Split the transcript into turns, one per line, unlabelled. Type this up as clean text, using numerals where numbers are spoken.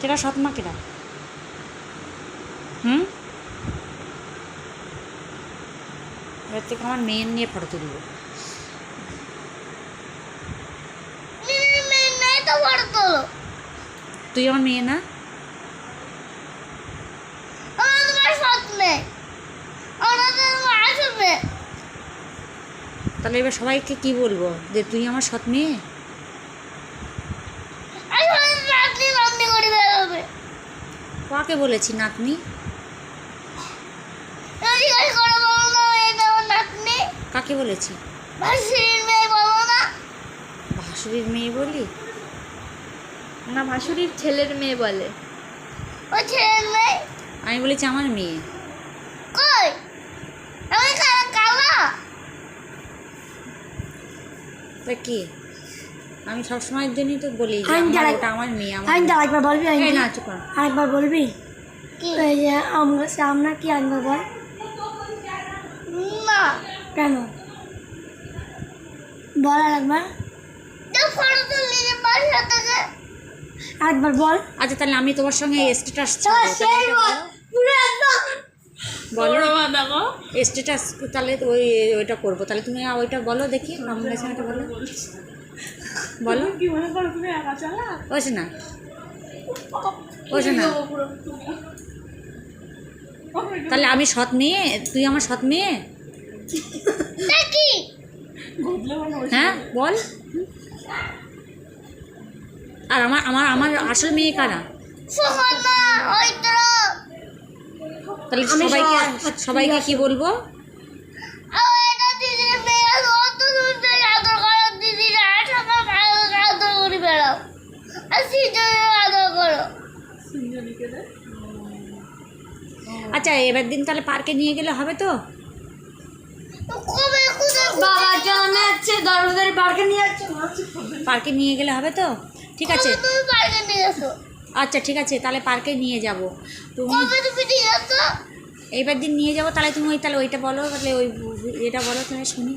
কেরা সৎ মা কেরা? এবার থেকে আমার মেয়ের নিয়ে ফটো তুলব। তুই আমার মেয়ে না? তাহলে এবার সবাইকে কি বলবো যে তুই আমার সৎ মেয়ে? কাকে বলেছি নাতনি? কাকে বলেছি? ভাসুরির মেয়ে বলি
না, ভাসুরির ছেলের মেয়ে বলে।
আমি বলেছি আমার মেয়ে। তা কি আমি সবসময়ের জন্যই তো বলি যে ওটা আমার মেয়ে।
আরেকবার বলবি?
না চুপ কর।
আরেকবার বলবি? এই যে আমরা কি আনবো বল না? কেন বল আরেকবার? আরেকবার বল।
আচ্ছা তাহলে আমি তোমার সঙ্গে স্ট্যাটাস বলো, স্ট্যাটাস তাহলে ওইটা করবো। তাহলে তুমি ওইটা বলো দেখি, নমিনেশনটা বলো বলো।
কি মনে করো তুমি একা চালা?
ওইসে না ওইসে না। তাহলে আমি সৎ মেয়ে, তুই আমার সৎ মেয়ে? হ্যাঁ বল। আর আমার আমার আমার আসল মেয়ে কারা? তাহলে সবাইকে কি বলবো? আচ্ছা এবার দিন তাহলে পার্কে নিয়ে গেলে হবে তো? পার্কে নিয়ে গেলে হবে তো? ঠিক আছে আচ্ছা ঠিক আছে তাহলে পার্কে নিয়ে যাব। তুমি এইবার দিন নিয়ে যাবো। তাহলে তুমি তাহলে ওইটা বলো, তাহলে ওই এটা বলো তুমি শুনি।